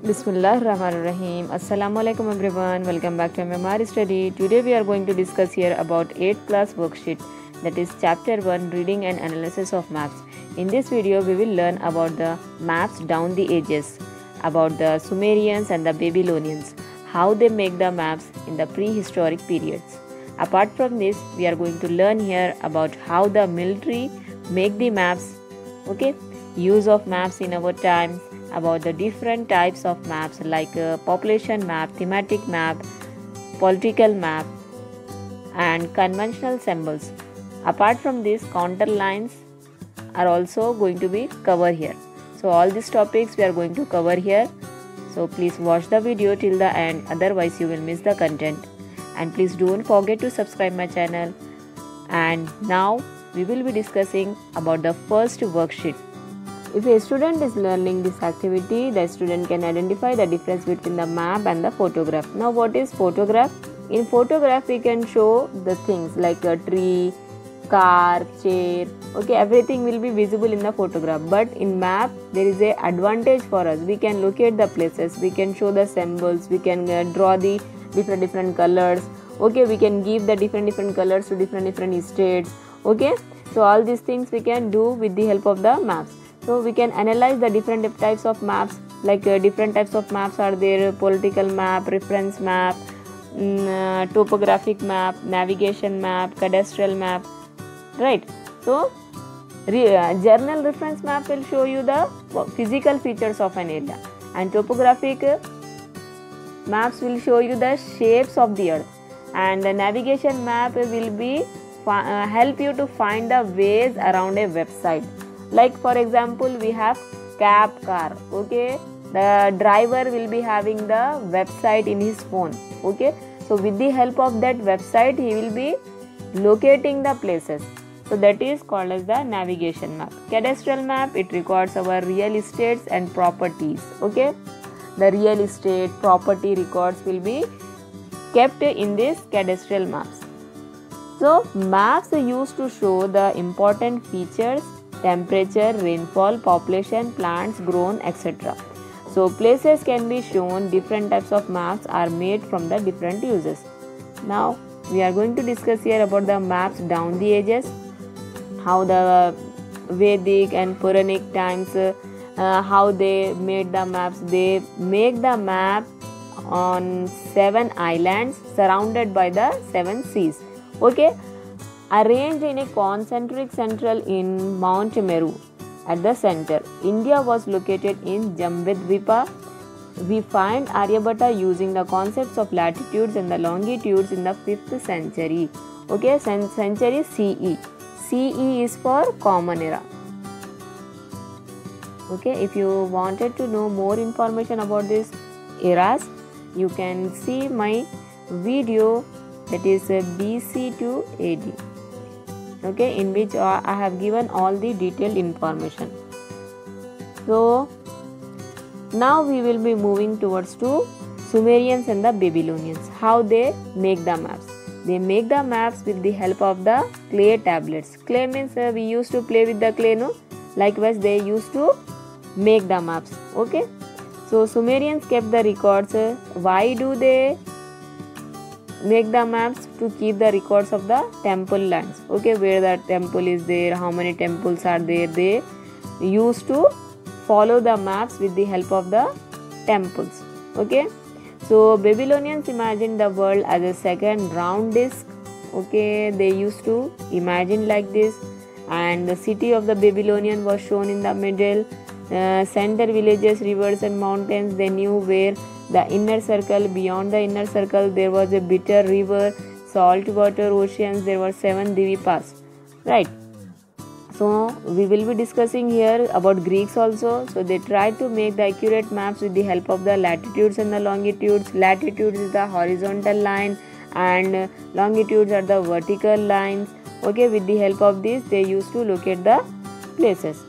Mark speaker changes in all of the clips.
Speaker 1: Bismillahirrahmanirrahim. Assalamu alaikum everyone. Welcome back to MMR study. Today we are going to discuss here about 8th class worksheet, that is chapter 1, reading and analysis of maps. In this video we will learn about the maps down the ages, about the Sumerians and the Babylonians, how they make the maps in the prehistoric periods. Apart from this, we are going to learn here about how the military make the maps, use of maps in our times, about the different types of maps like population map, thematic map, political map and conventional symbols. Apart from this, counter lines are also going to be covered here. So all these topics we are going to cover here. So please watch the video till the end, otherwise you will miss the content. And please don't forget to subscribe my channel. And now we will be discussing about the first worksheet. If a student is learning this activity, the student can identify the difference between the map and the photograph. Now what is photograph? In photograph we can show the things like a tree, car, chair, everything will be visible in the photograph. But in map there is a advantage for us. We can locate the places, we can show the symbols, we can draw the different colors, we can give the different colors to different states. So all these things we can do with the help of the maps. So we can analyze the different types of maps, like different types of maps are there: political map, reference map, topographic map, navigation map, cadastral map, right? So journal reference map will show you the physical features of an area, and topographic maps will show you the shapes of the earth, and the navigation map will be help you to find the ways around a website. Like for example, we have cab car. The driver will be having the website in his phone. So with the help of that website, he will be locating the places. So that is called as the navigation map. Cadastral map, it records our real estates and properties. The real estate property records will be kept in this cadastral maps. So maps are used to show the important features: temperature, rainfall, population, plants grown, etc. So places can be shown. Different types of maps are made from the different uses. Now we are going to discuss here about the maps down the ages, how the Vedic and Puranic times, how they made the maps. They make the map on 7 islands surrounded by the 7 seas. Arranged in a concentric central in Mount Meru at the center. India was located in Jambudvipa. We find Aryabhatta using the concepts of latitudes and the longitudes in the 5th century. Century CE. CE is for Common Era. If you wanted to know more information about these eras, you can see my video, that is BC to AD. In which I have given all the detailed information. So now we will be moving towards to Sumerians and the Babylonians, how they make the maps. They make the maps with the help of the clay tablets. Clay means we used to play with the clay, no? Likewise they used to make the maps. So Sumerians kept the records. Why do they make the maps? To keep the records of the temple lands, where the temple is there, how many temples are there. They used to follow the maps with the help of the temples. So Babylonians imagined the world as a second round disc. They used to imagine like this, and the city of the Babylonian was shown in the middle. Center villages, rivers and mountains. They knew where the inner circle. Beyond the inner circle there was a bitter river, salt water, oceans. There were 7 Dvipas, right? So we will be discussing here about Greeks also. So they tried to make the accurate maps with the help of the latitudes and the longitudes. Latitudes is the horizontal line and longitudes are the vertical lines. With the help of this they used to locate the places.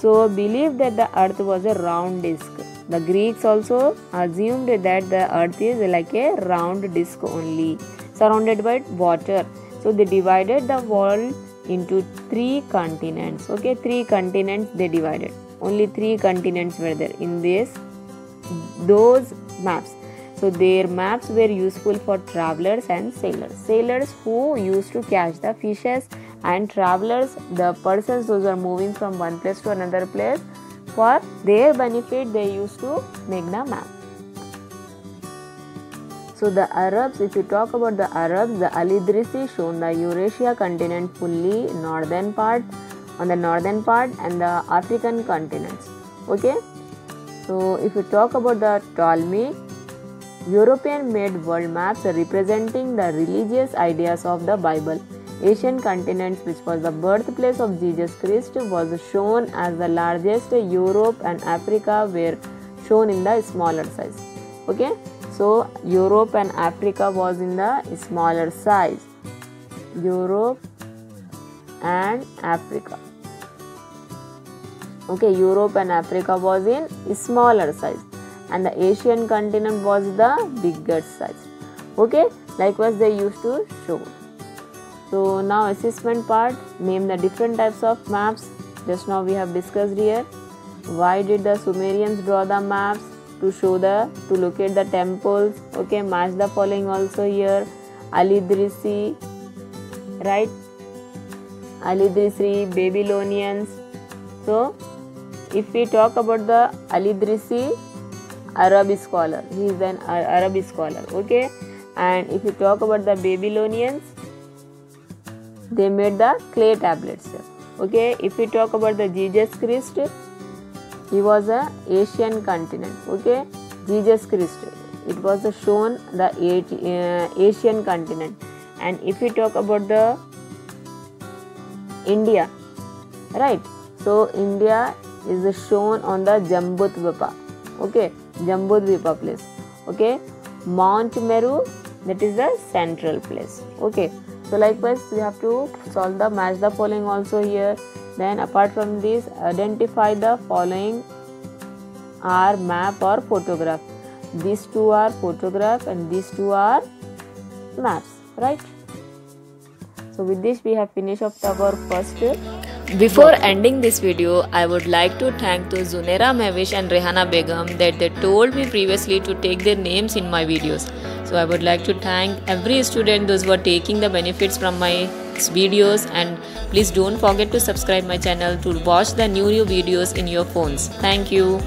Speaker 1: So believed that the earth was a round disc. The Greeks also assumed that the earth is like a round disc only, surrounded by water. So they divided the world into 3 continents. 3 continents they divided. Only 3 continents were there in this those maps. So their maps were useful for travelers and sailors. Sailors who used to catch the fishes, and travelers, the persons those are moving from one place to another place, for their benefit they used to make the map. So the Arabs, if you talk about the Arabs, the Al-Idrisi shown the Eurasia continent fully, northern part, on the northern part, and the African continents. Okay. So if you talk about the Ptolemy, European made world maps representing the religious ideas of the Bible. Asian continents, which was the birthplace of Jesus Christ, was shown as the largest. Europe and Africa were shown in the smaller size. Okay, so Europe and Africa was in the smaller size. Europe and Africa. Okay, Europe and Africa was in smaller size, and the Asian continent was the bigger size. Okay, likewise they used to show. So now assessment part, name the different types of maps. Just now we have discussed here. Why did the Sumerians draw the maps? To locate the temples. Okay, match the following also here. Al-Idrisi, right? Al-Idrisi, Babylonians. So if we talk about the Al-Idrisi, Arab scholar, he is an Arab scholar. Okay, and if you talk about the Babylonians, they made the clay tablets. Okay, if we talk about the Jesus Christ, he was a Asian continent. Okay, Jesus Christ, it was shown the Asian continent. And if we talk about the India, right, so India is shown on the Jambudvipa. Okay, Jambudvipa place. Okay, Mount Meru, that is the central place. Okay, so likewise we have to solve the match the following also here. Then apart from this, identify the following are map or photograph. These two are photograph and these two are maps, right? So with this we have finished up our first. Before ending this video, I would like to thank to Zunaira Mehwish and Rehana Begum that they told me previously to take their names in my videos. So I would like to thank every student those who are taking the benefits from my videos, and please don't forget to subscribe my channel to watch the new videos in your phones. Thank you.